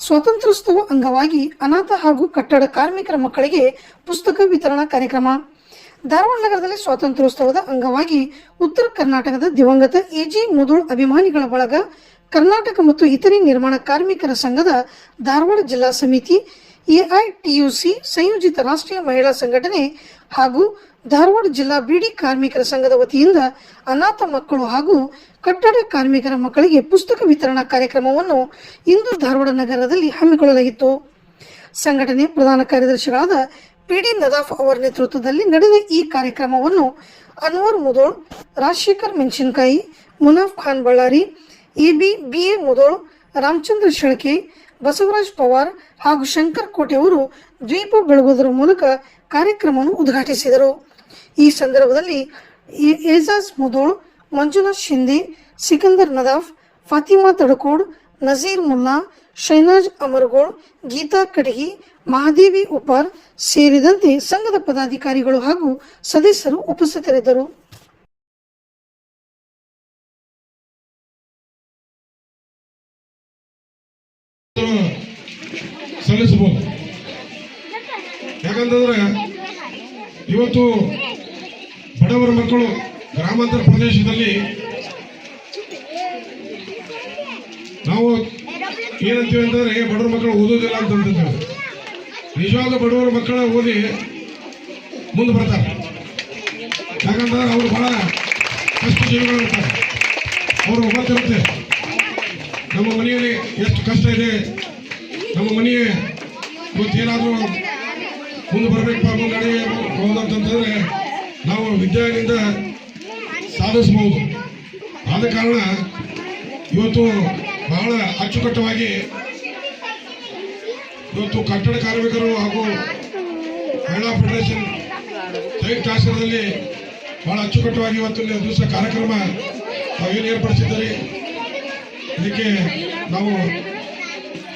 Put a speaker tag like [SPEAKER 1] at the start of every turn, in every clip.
[SPEAKER 1] ಸ್ವಾತಂತ್ರ್ಯೋತ್ಸವ ಅಂಗವಾಗಿ ಅನಾಥ ಹಾಗೂ ಕಟ್ಟಡ ಕಾರ್ಮಿಕರ ಮಕ್ಕಳಿಗೆ ಪುಸ್ತಕ ವಿತರಣಾ ಕಾರ್ಯಕ್ರಮ. ಧಾರವಾಡ ನಗರದಲ್ಲಿ ಸ್ವಾತಂತ್ರ್ಯೋತ್ಸವದ ಅಂಗವಾಗಿ ಉತ್ತರ ಕರ್ನಾಟಕದ ದಿವಂಗತ ಎಜಿ ಮುಧೋಳ್ ಅಭಿಮಾನಿಗಳ ಬಳಗ, ಕರ್ನಾಟಕ ಮತ್ತು ಇತರೆ ನಿರ್ಮಾಣ ಕಾರ್ಮಿಕರ ಸಂಘದ ಧಾರವಾಡ ಜಿಲ್ಲಾ ಸಮಿತಿ, ಎಐಟಿಯುಸಿ ಸಂಯೋಜಿತ ರಾಷ್ಟ್ರೀಯ ಮಹಿಳಾ ಸಂಘಟನೆ ಹಾಗೂ ಧಾರವಾಡ ಜಿಲ್ಲಾ ಬಿಡಿ ಕಾರ್ಮಿಕರ ಸಂಘದ ವತಿಯಿಂದ ಅನಾಥ ಮಕ್ಕಳು ಹಾಗೂ ಕಟ್ಟಡ ಕಾರ್ಮಿಕರ ಮಕ್ಕಳಿಗೆ ಪುಸ್ತಕ ವಿತರಣಾ ಕಾರ್ಯಕ್ರಮವನ್ನು ಇಂದು ಧಾರವಾಡ ನಗರದಲ್ಲಿ ಹಮ್ಮಿಕೊಳ್ಳಲಾಗಿತ್ತು. ಸಂಘಟನೆ ಪ್ರಧಾನ ಕಾರ್ಯದರ್ಶಿಗಳಾದ ಪಿಡಿ ನದಾಫ್ ಅವರ ನೇತೃತ್ವದಲ್ಲಿ ನಡೆದ ಈ ಕಾರ್ಯಕ್ರಮವನ್ನು ಅನ್ವರ್ ಮುಧೋಳ್, ರಾಜಶೇಖರ್ ಮೆಣಸಿನಕಾಯಿ, ಮುನಾಫ್ ಖಾನ್ ಬಳ್ಳಾರಿ, ಬಿಎ ಮುಧೋಳ್, ರಾಮಚಂದ್ರ ಶೆಳಕೆ, ಬಸವರಾಜ್ ಪವಾರ್ ಹಾಗೂ ಶಂಕರ್ ಕೋಟೆಯವರು ದ್ವೀಪ ಬೆಳಗುವುದರ ಮೂಲಕ ಕಾರ್ಯಕ್ರಮವನ್ನು ಉದ್ಘಾಟಿಸಿದರು. ಈ ಸಂದರ್ಭದಲ್ಲಿ ಏಜಾಜ್ ಮುಧೋಳ್, ಮಂಜುನಾಥ್ ಶಿಂದೆ, ಸಿಕಂದರ್ ನದಾಫ್, ಫಾತಿಮಾ ತಡಕೋಡ್, ನಜೀರ್ ಮುಲ್ಲಾ, ಶೈನಾಜ್ ಅಮರಗೋಳ್, ಗೀತಾ ಕಡಗಿ, ಮಹಾದೇವಿ ಉಪಾರ್ ಸೇರಿದಂತೆ ಸಂಘದ ಪದಾಧಿಕಾರಿಗಳು ಹಾಗೂ ಸದಸ್ಯರು ಉಪಸ್ಥಿತರಿದ್ದರು.
[SPEAKER 2] ಸಲ್ಲಿಸಬಹುದು. ಯಾಕಂತಂದ್ರೆ ಇವತ್ತು ಬಡವರ ಮಕ್ಕಳು ಗ್ರಾಮಾಂತರ ಪ್ರದೇಶದಲ್ಲಿ ನಾವು ಏನಂತೀವಿ ಅಂತಂದ್ರೆ ಬಡವರ ಮಕ್ಕಳು ಓದೋದಿಲ್ಲ ಅಂತಂದ್ರೆ ನಿಜವಾದ ಬಡವರ ಮಕ್ಕಳ ಓದಿ ಮುಂದೆ ಬರ್ತಾರೆ. ಯಾಕಂತಂದ್ರೆ ಅವರು ಬಹಳ ಕಷ್ಟ ಜೀವಿಗಳು ಇರ್ತಾರೆ. ಅವರು ಗೊತ್ತಿರುತ್ತೆ ನಮ್ಮ ಮನೆಯಲ್ಲಿ ಎಷ್ಟು ಕಷ್ಟ ಇದೆ, ನಮ್ಮ ಮನೆಗೆ ಇವತ್ತೇನಾದರೂ ಮುಂದೆ ಬರಬೇಕಪ್ಪ, ಮುಂದೆ ಅಂತಂತಂದ್ರೆ ನಾವು ವಿದ್ಯೆಯಿಂದ ಸಾಧಿಸಬಹುದು. ಆದ ಕಾರಣ ಇವತ್ತು ಬಹಳ ಅಚ್ಚುಕಟ್ಟವಾಗಿ ಇವತ್ತು ಕಟ್ಟಡ ಕಾರ್ಮಿಕರು ಹಾಗೂ ಮಹಿಳಾ ಫೆಡರೇಷನ್ ಸಂಯುಕ್ತ ಆಶ್ರಯದಲ್ಲಿ ಬಹಳ ಅಚ್ಚುಕಟ್ಟವಾಗಿ ಇವತ್ತು ದಿವಸ ಕಾರ್ಯಕ್ರಮ ನಾವೇನು ಏರ್ಪಡಿಸಿದ್ದೀರಿ, ಇದಕ್ಕೆ ನಾವು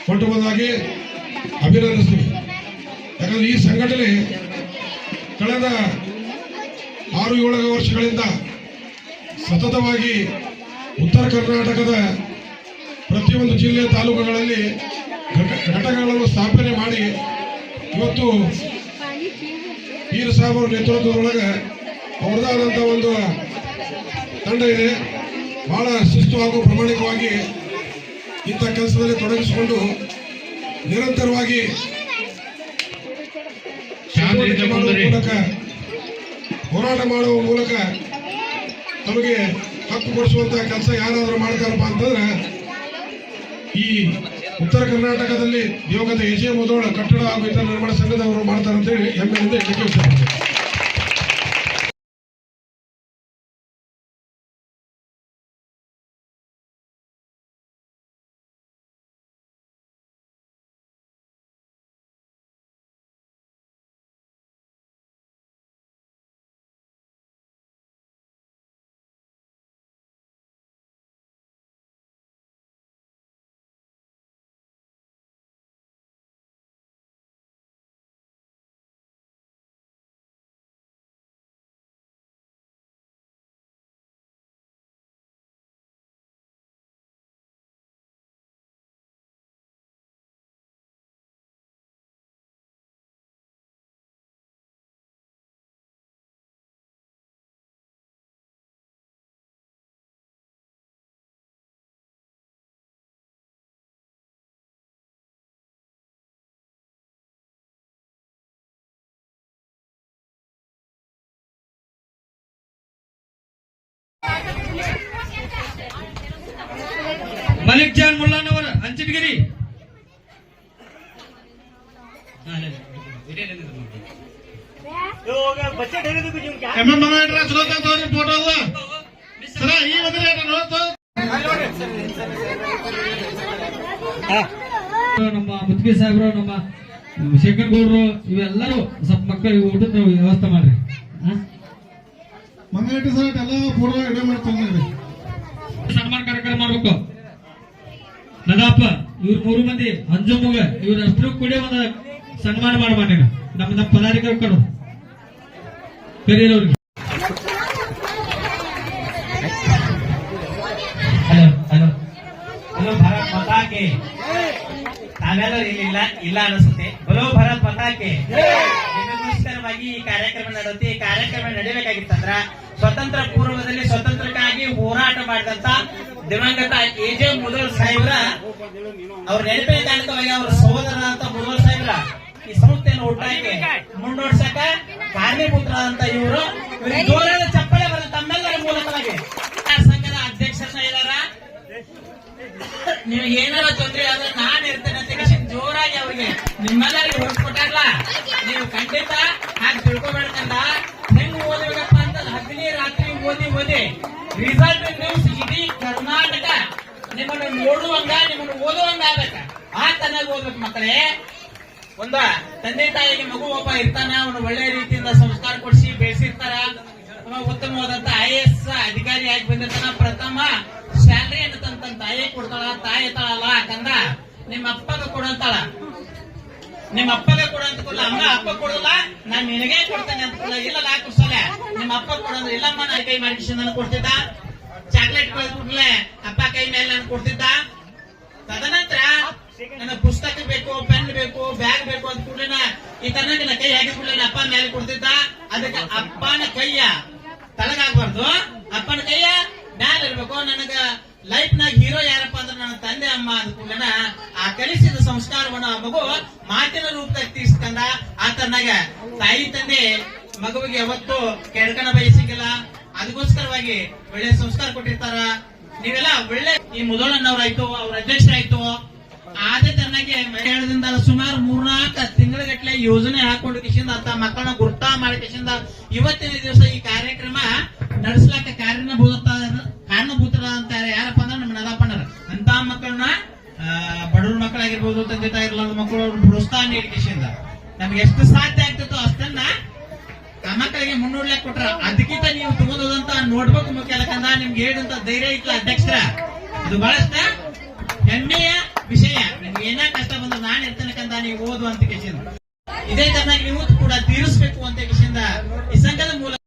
[SPEAKER 2] ಹೊರಟು ಬಂದಾಗಿ ಅಭಿನಂದಿಸ್ತೀವಿ. ಯಾಕಂದ್ರೆ ಈ ಸಂಘಟನೆ ಕಳೆದ 6-7 ವರ್ಷಗಳಿಂದ ಸತತವಾಗಿ ಉತ್ತರ ಕರ್ನಾಟಕದ ಪ್ರತಿಯೊಂದು ಜಿಲ್ಲೆ ತಾಲೂಕುಗಳಲ್ಲಿ ಘಟಕಗಳನ್ನು ಸ್ಥಾಪನೆ ಮಾಡಿ ಇವತ್ತು ಪೀರ್ ಸಾಹೇಬ್ ಅವರ ನೇತೃತ್ವದೊಳಗೆ ಅವರದಾದಂಥ ಒಂದು ತಂಡ ಇದೆ. ಬಹಳ ಶಿಸ್ತು ಹಾಗೂ ಪ್ರಾಮಾಣಿಕವಾಗಿ ಇಂಥ ಕೆಲಸದಲ್ಲಿ ತೊಡಗಿಸಿಕೊಂಡು ನಿರಂತರವಾಗಿ ಹೋರಾಟ ಮಾಡುವ ಮೂಲಕ ತಮಗೆ ಹಕ್ಕು ಕೊಡಿಸುವಂತಹ ಕೆಲಸ ಯಾರಾದರೂ ಮಾಡ್ತಾರಪ್ಪ ಅಂತಂದ್ರೆ ಈ ಉತ್ತರ ಕರ್ನಾಟಕದಲ್ಲಿ ದಿವಂಗತ ಎಜೆ ಮುಧೋಳ್ ಕಟ್ಟಡ ಹಾಗೂ ಇತರ ನಿರ್ಮಾಣ ಸಂಘದವರು ಮಾಡ್ತಾರೆ ಅಂತ ಹೇಳಿ ಹೆಮ್ಮೆಯಿಂದ ಹೇಳಲಿಕ್ಕೆ ಇಷ್ಟಪಡ್ತೇನೆ.
[SPEAKER 3] मलिक जान मुल्लानवर अंचिटगिरी ನಮ್ಮ ಮುದ್ಗಿ ಸಾಹೇಬ್ರು, ನಮ್ಮ ಶೇಖರ್ ಗೌಡ್ರು ಇವೆಲ್ಲರೂ ಸ್ವಲ್ಪ ಮಕ್ಕಳಿಗೆ ಊಟದ ವ್ಯವಸ್ಥೆ ಮಾಡ್ರಿ.
[SPEAKER 2] ಮಂಗಳಾಟಿ ಸರ್ ಎಲ್ಲ ಫೋಟೋ ರೆಡಿ ಮಾಡ್ತಾರೆ.
[SPEAKER 3] ಸನ್ಮಾನ ಕಾರ್ಯಕ್ರಮ ಮಾಡ್ಬೇಕು. ನದಾಪ ಇವ್ರ 3 ಮಂದಿ ಅಂಜುಮುಗ ಇವ್ರಷ್ಟು ಕೂಡಿ ಒಂದು ಸನ್ಮಾನ ಮಾಡ್ಬಾರ್ದು ನೀನು. ನಮ್ಮ ಪದಾಧಿಕಾರಿ ಕರು ಕರೀರವ್ರಿಗೆ.
[SPEAKER 4] ಹಲೋ ಹಲೋ ಹಲೋ ಭಾರತ್ ಮಾತಾಕೆ ತಾವೆಲ್ಲರೂ ಇಲ್ಲ ಅನಿಸುತ್ತೆ. ಬಲೋ ಭಾರತ್ ಮಾತಾಕೆ ನಿಮಗೋಸ್ಕರವಾಗಿ ಈ ಕಾರ್ಯಕ್ರಮ ನಡೆಯುತ್ತೆ. ಈ ಕಾರ್ಯಕ್ರಮ ನಡೀಬೇಕಾಗಿತ್ತಂದ್ರ ಸ್ವತಂತ್ರ ಪೂರ್ವದಲ್ಲಿ ಸ್ವತಂತ್ರಕ್ಕಾಗಿ ಹೋರಾಟ ಮಾಡಿದಂತ ದಿವಂಗತ ಎಜೆ ಮುದೋಳ್ ಸಾಹೇಬ್ರ ಅವ್ರ ನೆನಪಿನ ಕಾರಣಕವಾಗಿ ಅವ್ರ ಸಹೋದರರಾದಂತ ಮುದೋಳ್ ಸಾಹೇಬ್ರ ಈ ಸಂಸ್ಥೆಯನ್ನು ಹುಟ್ಟಾಕಿ ಮುಂದೋಡ್ಸಕ ಕಾರಣೀಭೂತರಾದಂತ ಇವರು ಇವರಿಗೆ ಜೋರಾದ ಚಪ್ಪಳೆ ಬರ ತಮ್ಮೆಲ್ಲರ ಮೂಲಕವಾಗಿ ಸಂಘದ ಅಧ್ಯಕ್ಷರನ್ನ ಇದಾರ. ನೀವು ಏನಾರ ತೊಂದರೆ ಆದ್ರೆ ನಾನು ಇರ್ತೇನೆ ಅಂತ ಜೋರಾಗಿ ಅವ್ರಿಗೆ ನಿಮ್ಮೆಲ್ಲರಿಗೆ ಹೊರಟ್ಕೊಟ್ಟಾರಲ್ಲ. ನೀವು ಖಂಡಿತ ಹಾಗೆ ತಿಳ್ಕೊಬೇಕಂದ ಹೆಂಗ್ ಓದಬೇಕಪ್ಪ ಅಂತ ಹಗಲಿ ರಾತ್ರಿ ಓದಿ ರಿಸಲ್ಟ್ ನ್ಯೂಸ್ ಇಡೀ ಕರ್ನಾಟಕ ನಿಮ್ಮನ್ನು ನೋಡುವಂಗ ನಿಮ್ಮನ್ನು ಓದುವಂಗ ಆಗ್ಬೇಕ. ಆ ತನ್ನಾಗಿ ಓದ್ಬೇಕು ಮಕ್ಕಳೇ. ಒಂದ ತಂದೆ ತಾಯಿಗೆ ಮಗು ಒಬ್ಬ ಇರ್ತಾನ, ಅವನು ಒಳ್ಳೆ ರೀತಿಯಿಂದ ಸಂಸ್ಕಾರ ಕೊಡಿಸಿ ಬೆಳೆಸಿರ್ತಾರ. ಉತ್ತಮವಾದಂತ IAS ಅಧಿಕಾರಿ ಆಗಿ ಬಂದಿರ್ತಾನ. ಪ್ರಥಮ ಸ್ಯಾಲ್ರಿ ಅಂತ ತಾಯಿ ಕೊಡ್ತಾಳ. ತಾಯಿ ತಾಳಲ್ಲ ಕಂದ ನಿಮ್ಮ ಅಪ್ಪಗ ಕೊಡಂತಾಳ. ನಿಮ್ಮ ಅಪ್ಪಗೆ ಕೊಡಂತ ಅಮ್ಮ ಅಪ್ಪ ಕೊಡಲ್ಲ, ನಾನ್ ನಿನಗೆ ಕೊಡ್ತೇನೆ ಅಂತ ಕೊಡಲ್ಲ. ಇಲ್ಲ ಕುಸಲ ನಿಮ್ಮ ಅಪ್ಪ ಕೊಡಂದ್ರೆ ಇಲ್ಲಮ್ಮ ನಾನು ಕೈ ಮಾಡಿ ನನ್ ಕೊಡ್ತಿದ್ದ. ಚಾಕ್ಲೇಟ್ ಕೊಡ್ಲೆ ಅಪ್ಪ ಕೈ ಮೇಲೆ ನನ್ ಕೊಡ್ತಿದ್ದ. ತದನಂತರ ನನ್ನ ಪುಸ್ತಕ ಬೇಕು, ಪೆನ್ ಬೇಕು, ಬ್ಯಾಗ್ ಬೇಕು ಅಂತ ಕೂಡಲಿನ ಈ ತನ್ನ ಕೈ ಹಾಕಿ ಕೂಡಲಿನ ಅಪ್ಪ ಮೇಲೆ ಕೊಡ್ತಿದ್ದ. ಅದಕ್ಕೆ ಅಪ್ಪನ ಕೈಯ ತಳಗಾಗ್ಬಾರ್ದು, ಅಪ್ಪನ ಕೈಯ ಮ್ಯಾಲ ಇರ್ಬೇಕು. ನನಗ ಲೈಫ್ ನಾಗ ಹೀರೋ ಯಾರಪ್ಪ ಅಂದ್ರೆ ನನ್ನ ತಂದೆ ಅಮ್ಮ ಅಂದ ಕೂಡಲಿನ ಆ ಕಲಿಸಿದ ಸಂಸ್ಕಾರವನ್ನು ಆ ಮಗು ಮಾತಿನ ರೂಪದಾಗ ತೀರ್ಸ್ಕೊಂಡ. ಆ ತನ್ನಾಗ ತಾಯಿ ತಂದೆ ಮಗುವಿಗೆ ಯಾವತ್ತು ಕೆಡ್ಕಣ ಬಯಸಿಗಿಲ್ಲ. ಅದಕ್ಕೋಸ್ಕರವಾಗಿ ಒಳ್ಳೆ ಸಂಸ್ಕಾರ ಕೊಟ್ಟಿರ್ತಾರ. ನೀವೆಲ್ಲ ಒಳ್ಳೆ ಈ ಮುದೋಳಣ್ಣವ್ರಾಯ್ತು, ಅವ್ರ ಅಧ್ಯಕ್ಷರಾಯ್ತು. ಅದೇ ತನ್ನಾಗೆ ಹೇಳದಿಂದ ಸುಮಾರು 3-4 ತಿಂಗಳಗಟ್ಲೆ ಯೋಜನೆ ಹಾಕೊಂಡು ಕಿಶಿಂದ ಅಂತ ಮಕ್ಕಳನ್ನ ಗುರ್ತಾ ಮಾಡಿ ಕಿಶಿಂದ ಇವತ್ತಿನ ದಿವಸ ಈ ಕಾರ್ಯಕ್ರಮ ನಡೆಸಲಾಕ ಕಾರಣಭೂತರಾದಂತ ಯಾರಪ್ಪ ಅಂದ್ರೆ ನಮ್ಮ ನದಾಪಣ್ಣರ ಅಂತ ಮಕ್ಕಳನ್ನ ಬಡವ್ರ ಮಕ್ಕಳಾಗಿರ್ಬೋದು, ತಂದೆ ತಾಯಿರ್ಲಾದ ಮಕ್ಕಳು ಪ್ರೋತ್ಸಾಹ ನೀಡಿ ಕಿಶಿಂದ ನಮ್ಗೆ ಎಷ್ಟು ಸಾಧ್ಯ ಆಗ್ತಿತ್ತು ಅಷ್ಟನ್ನ ಆ ಮಕ್ಕಳಿಗೆ ಮುನ್ನೋಡ್ಲಿಕ್ಕೆ ಕೊಟ್ರ. ಅದಕ್ಕಿಂತ ನೀವು ತಗೊಂಡೋದಂತ ನೋಡ್ಬೇಕು ಮುಖ್ಯ. ಯಾಕಂದ್ರ ನಿಮ್ಗೆ ಹೇಳಿದಂತ ಧೈರ್ಯ ಇತ್ತು ಅಧ್ಯಕ್ಷರ. ಇದು ಬಹಳಷ್ಟ ಹೆಮ್ಮೆಯ ವಿಷಯ. ನಿಮ್ಗೆ ಏನ ಕಷ್ಟ ಬಂದ್ರೆ ನಾನು ಇರ್ತೇನಕಂತ ನೀವು ಓದು ಅಂತ ಕಿಶಿಂದ ಇದೇ ತರನಾಗಿ ನೀವು ಕೂಡ ತೀರಿಸಬೇಕು ಅಂತ ಕಿಶಿಂದ ಈ ಸಂಘದ ಮೂಲಕ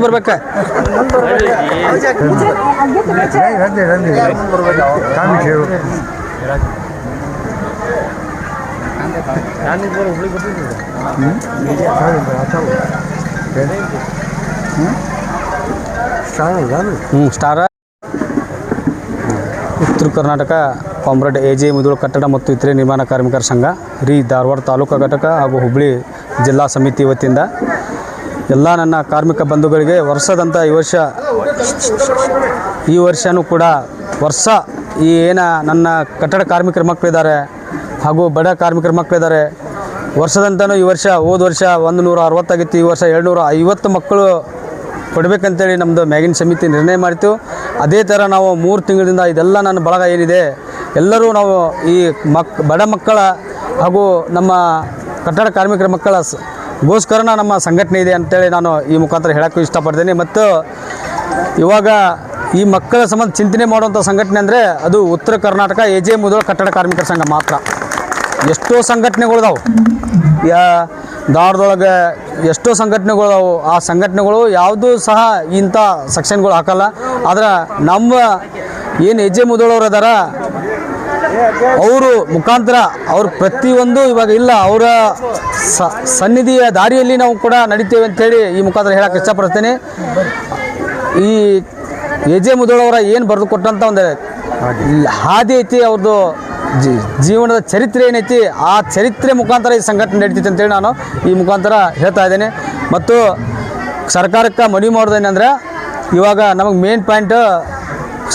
[SPEAKER 5] ಬರ್ಬೇಕ ಸ್ಟಾರ ಉತ್ತರ ಕರ್ನಾಟಕ ಕಾಮ್ರೇಡ್ ಎಜೆ ಮುದೋಳ್ ಕಟ್ಟಡ ಮತ್ತು ಇತರೆ ನಿರ್ಮಾಣ ಕಾರ್ಮಿಕರ ಸಂಘ ಧಾರವಾಡ ತಾಲೂಕು ಘಟಕ ಹಾಗೂ ಹುಬ್ಬಳ್ಳಿ ಜಿಲ್ಲಾ ಸಮಿತಿ ವತಿಯಿಂದ ಎಲ್ಲ ನನ್ನ ಕಾರ್ಮಿಕ ಬಂಧುಗಳಿಗೆ ವರ್ಷದಂಥ ಈ ವರ್ಷವೂ ಕೂಡ ಈ ನನ್ನ ಕಟ್ಟಡ ಕಾರ್ಮಿಕರ ಮಕ್ಕಳಿದ್ದಾರೆ ಹಾಗೂ ಬಡ ಕಾರ್ಮಿಕರ ಮಕ್ಕಳಿದ್ದಾರೆ. ವರ್ಷದಂತನೂ ಈ ವರ್ಷ ಹೋದ ವರ್ಷ 160 ಆಗಿತ್ತು. ಈ ವರ್ಷ 250 ಮಕ್ಕಳು ಕೊಡಬೇಕಂತೇಳಿ ನಮ್ಮದು ಮ್ಯಾಗಿನ ಸಮಿತಿ ನಿರ್ಣಯ ಮಾಡಿತು. ಅದೇ ಥರ ನಾವು 3 ತಿಂಗಳಿಂದ ಇದೆಲ್ಲ ನನ್ನ ಬಳಗ ಏನಿದೆ ಎಲ್ಲರೂ ನಾವು ಈ ಬಡ ಮಕ್ಕಳ ಹಾಗೂ ನಮ್ಮ ಕಟ್ಟಡ ಕಾರ್ಮಿಕರ ಮಕ್ಕಳ ಗೋಸ್ಕರನ ನಮ್ಮ ಸಂಘಟನೆ ಇದೆ ಅಂತೇಳಿ ನಾನು ಈ ಮುಖಾಂತರ ಹೇಳೋಕ್ಕೂ ಇಷ್ಟಪಡ್ತೇನೆ. ಮತ್ತು ಇವಾಗ ಈ ಮಕ್ಕಳ ಸಂಬಂಧ ಚಿಂತನೆ ಮಾಡುವಂಥ ಸಂಘಟನೆ ಅಂದರೆ ಅದು ಉತ್ತರ ಕರ್ನಾಟಕ ಎಜೆ ಮುದೋಳ್ ಕಟ್ಟಡ ಕಾರ್ಮಿಕರ ಸಂಘ ಮಾತ್ರ. ಎಷ್ಟೋ ಸಂಘಟನೆಗಳಿದಾವೆ, ಧಾರವಾಡದೊಳಗೆ ಎಷ್ಟೋ ಸಂಘಟನೆಗಳಿದಾವೆ. ಆ ಸಂಘಟನೆಗಳು ಯಾವುದೂ ಸಹ ಇಂಥ ಸೆಕ್ಷನ್ಗಳು ಹಾಕಲ್ಲ. ಆದ್ರೆ ನಮ್ಮ ಏನು ಎಜೆ ಮುದೋಳವ್ರು ಅದಾರ ಅವರು ಮುಖಾಂತರ ಅವ್ರು ಪ್ರತಿಯೊಂದು ಇವಾಗ ಇಲ್ಲ, ಅವರ ಸನ್ನಿಧಿಯ ದಾರಿಯಲ್ಲಿ ನಾವು ಕೂಡ ನಡೀತೇವೆ ಅಂಥೇಳಿ ಈ ಮುಖಾಂತರ ಹೇಳಕ್ಕೆ ಇಷ್ಟಪಡ್ತೇನೆ. ಈ ಎಜೆ ಮುದೋಳವರ ಏನು ಬರೆದು ಕೊಟ್ಟಂಥ ಒಂದು ಹಾದಿ ಐತಿ, ಅವ್ರದ್ದು ಜೀವನದ ಚರಿತ್ರೆ ಏನೈತಿ, ಆ ಚರಿತ್ರೆ ಮುಖಾಂತರ ಈ ಸಂಘಟನೆ ನಡೀತೈತೆ ಅಂತೇಳಿ ನಾನು ಈ ಮುಖಾಂತರ ಹೇಳ್ತಾ ಇದ್ದೇನೆ. ಮತ್ತು ಸರ್ಕಾರಕ್ಕೆ ಮನವಿ ಮಾಡೋದೇನೆಂದ್ರೆ ಇವಾಗ ನಮಗೆ ಮೇನ್ ಪಾಯಿಂಟ್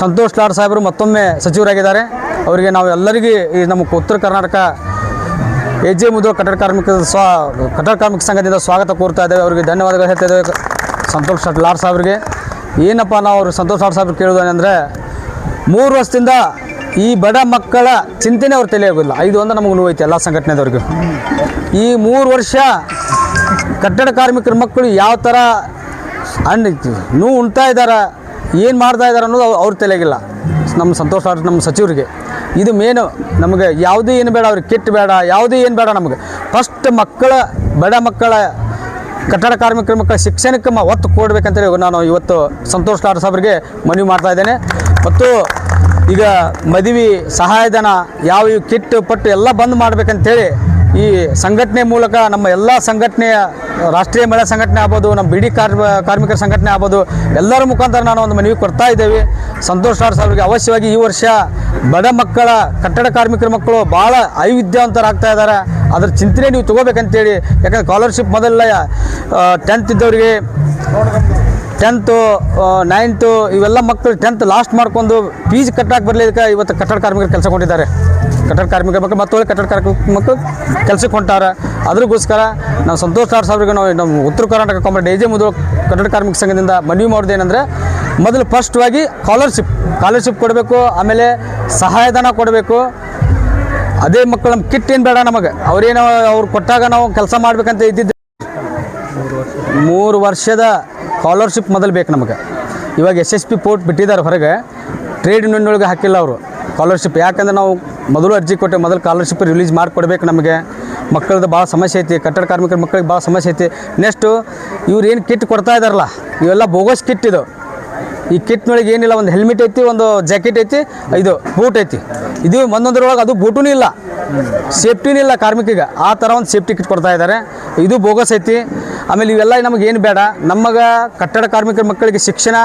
[SPEAKER 5] ಸಂತೋಷ್ ಲಾಡ್ ಸಾಹೇಬರು ಮತ್ತೊಮ್ಮೆ ಸಚಿವರಾಗಿದ್ದಾರೆ. ಅವರಿಗೆ ನಾವು ಎಲ್ಲರಿಗೂ ಈ ನಮ್ಮ ಉತ್ತರ ಕರ್ನಾಟಕ AJ ಮುದೋಳ್ ಕಟ್ಟಡ ಕಾರ್ಮಿಕ ಸಂಘದಿಂದ ಸ್ವಾಗತ ಕೋರ್ತಾ ಇದ್ದೇವೆ. ಅವರಿಗೆ ಧನ್ಯವಾದಗಳು ಹೇಳ್ತಾ ಇದ್ದೇವೆ. ಸಂತೋಷ್ ಲಾಡ್ ಸಾಹೇಬ್ರಿಗೆ ಏನಪ್ಪ ನಾವು ಅವರು ಸಂತೋಷ್ ಲಾಡ್ ಸಾಹೇಬ್ರು ಕೇಳೋದೇನೆಂದರೆ 3 ವರ್ಷದಿಂದ ಈ ಬಡ ಮಕ್ಕಳ ಚಿಂತೆನೇ ಅವ್ರು ತಿಳಿಯೋದಿಲ್ಲ. ಇದು ಒಂದು ನಮಗೆ ನೋವೈತೆ ಎಲ್ಲ ಸಂಘಟನೆದವ್ರಿಗೆ. ಈ 3 ವರ್ಷ ಕಟ್ಟಡ ಕಾರ್ಮಿಕರ ಮಕ್ಕಳು ಯಾವ ಥರ ನೋವು ಉಣ್ತಾ ಇದ್ದಾರೆ, ಏನು ಮಾಡ್ತಾ ಇದ್ದಾರೆ ಅನ್ನೋದು ಅವ್ರು ತಿಳಿಯಾಗಿಲ್ಲ. ನಮ್ಮ ಸಂತೋಷ್ ಲಾಡ್ ನಮ್ಮ ಸಚಿವರಿಗೆ ಇದು ಮೇನು. ನಮಗೆ ಯಾವುದೂ ಏನು ಬೇಡ, ಅವ್ರಿಗೆ ಕಿಟ್ ಬೇಡ, ಯಾವುದೂ ಏನು ಬೇಡ. ನಮಗೆ ಫಸ್ಟ್ ಬಡ ಮಕ್ಕಳ ಕಟ್ಟಡ ಕಾರ್ಮಿಕರ ಮಕ್ಕಳ ಶಿಕ್ಷಣಕ್ಕೆ ಒತ್ತು ಕೊಡಬೇಕಂತೇಳಿ ನಾನು ಇವತ್ತು ಸಂತೋಷ್ ಲಾಡ್ ಸಾಹೇಬ್ರಿಗೆ ಮನವಿ ಮಾಡ್ತಾ ಇದ್ದೇನೆ. ಮತ್ತು ಈಗ ಮದುವೆ ಸಹಾಯಧನ ಯಾವ ಕಿಟ್ ಪಟ್ಟು ಎಲ್ಲ ಬಂದ್ ಮಾಡಬೇಕಂತೇಳಿ ಈ ಸಂಘಟನೆ ಮೂಲಕ ನಮ್ಮ ಎಲ್ಲ ಸಂಘಟನೆಯ ರಾಷ್ಟ್ರೀಯ ಮಹಿಳಾ ಸಂಘಟನೆ ಆಗ್ಬೋದು, ನಮ್ಮ ಬಿಡಿ ಕಾರ್ಮಿಕರ ಸಂಘಟನೆ ಆಗ್ಬೋದು, ಎಲ್ಲರ ಮುಖಾಂತರ ನಾನು ಒಂದು ಮನವಿ ಕೊಡ್ತಾ ಇದ್ದೇವೆ. ಸಂತೋಷ್ ಲಾಡ್ ಸಾಹೇಬ್ರಿಗೆ ಅವಶ್ಯವಾಗಿ ಈ ವರ್ಷ ಬಡ ಮಕ್ಕಳ ಕಟ್ಟಡ ಕಾರ್ಮಿಕರ ಮಕ್ಕಳು ಭಾಳ ಅವಿದ್ಯಾವಂತರಾಗ್ತಾ ಇದ್ದಾರೆ. ಅದ್ರ ಚಿಂತನೆ ನೀವು ತೊಗೋಬೇಕಂತೇಳಿ. ಯಾಕಂದರೆ ಸ್ಕಾಲರ್ಶಿಪ್ ಮೊದಲ 10th ಇದ್ದವರಿಗೆ 10th 9th ಇವೆಲ್ಲ ಮಕ್ಕಳು 10th ಲಾಸ್ಟ್ ಮಾಡ್ಕೊಂಡು ಫೀಸ್ ಕಟ್ಟಕ್ಕೆ ಬರಲಿಕ್ಕೆ ಇವತ್ತು ಕಟ್ಟಡ ಕಾರ್ಮಿಕರು ಕೆಲಸ ಕೊಟ್ಟಿದ್ದಾರೆ. ಕಟ್ಟಡ ಕಾರ್ಮಿಕರ ಮಕ್ಕಳು ಮತ್ತೊಳ್ಳೆ ಕಟ್ಟಡ ಕಾರ್ಮಿಕ ಮಕ್ಕಳು ಕೆಲಸಕ್ಕೆ ಹೊಂಟಾರೆ. ಅದ್ರಗೋಸ್ಕರ ನಾವು ಸಂತೋಷ್ ಲಾಡ್ ಸಾಹೇಬ್ರಿಗೆ ನಾವು ನಮ್ಮ ಉತ್ತರ ಕರ್ನಾಟಕ ಕಾಮ್ರೇಡ್ AJ ಮುದೋಳ್ ಕಟ್ಟಡ ಕಾರ್ಮಿಕ ಸಂಘದಿಂದ ಮನವಿ ಮಾಡೋದೇನೆಂದರೆ ಮೊದಲು ಫಸ್ಟ್ವಾಗಿ ಸ್ಕಾಲರ್ಶಿಪ್ ಕೊಡಬೇಕು, ಆಮೇಲೆ ಸಹಾಯಧನ ಕೊಡಬೇಕು. ಅದೇ ಮಕ್ಕಳು ನಮ್ಮ ಕಿಟ್ ಏನು ಬೇಡ ನಮಗೆ. ಅವ್ರು ಕೊಟ್ಟಾಗ ನಾವು ಕೆಲಸ ಮಾಡ್ಬೇಕಂತ ಇದ್ದಿದ್ದು 3 ವರ್ಷದ ಸ್ಕಾಲರ್ಶಿಪ್ ಮೊದಲು ಬೇಕು ನಮಗೆ. ಇವಾಗ SSP ಪೋರ್ಟ್ ಬಿಟ್ಟಿದ್ದಾರೆ ಹೊರಗೆ, ಟ್ರೇಡ್ ಯೂನಿಯನ್ ಒಳಗೆ ಹಾಕಿಲ್ಲ ಅವರು ಸ್ಕಾಲರ್ಶಿಪ್. ಯಾಕಂದ್ರೆ ನಾವು ಮೊದಲು ಅರ್ಜಿ ಕೊಟ್ಟೆ, ಮೊದಲು ಸ್ಕಾಲರ್ಶಿಪ್ ರಿಲೀಸ್ ಮಾಡಿಕೊಡ್ಬೇಕು ನಮಗೆ. ಮಕ್ಕಳದ್ದು ಭಾಳ ಸಮಸ್ಯೆ ಐತಿ, ಕಟ್ಟಡ ಕಾರ್ಮಿಕರ ಮಕ್ಕಳಿಗೆ ಭಾಳ ಸಮಸ್ಯೆ ಐತಿ. ನೆಕ್ಸ್ಟು ಇವ್ರು ಏನು ಕಿಟ್ ಕೊಡ್ತಾ ಇದ್ದಾರಲ್ಲ, ಇವೆಲ್ಲ ಬೋಗಸ್ ಕಿಟ್ ಇದು. ಈ ಕಿಟ್ನೊಳಗೆ ಏನಿಲ್ಲ, ಒಂದು ಹೆಲ್ಮೆಟ್ ಐತಿ, ಒಂದು ಜಾಕೆಟ್ ಐತಿ, ಇದು ಬೂಟ್ ಐತಿ. ಇದು ಒಂದೊಂದರೊಳಗೆ ಅದು ಬೂಟೂ ಇಲ್ಲ, ಸೇಫ್ಟಿನೂ ಇಲ್ಲ ಕಾರ್ಮಿಕಿಗೆ. ಆ ಥರ ಒಂದು ಸೇಫ್ಟಿ ಕಿಟ್ ಕೊಡ್ತಾ ಇದ್ದಾರೆ. ಇದು ಬೋಗಸ್ ಐತಿ. ಆಮೇಲೆ ಇವೆಲ್ಲ ನಮಗೇನು ಬೇಡ. ನಮಗೆ ಕಟ್ಟಡ ಕಾರ್ಮಿಕರ ಮಕ್ಕಳಿಗೆ ಶಿಕ್ಷಣ,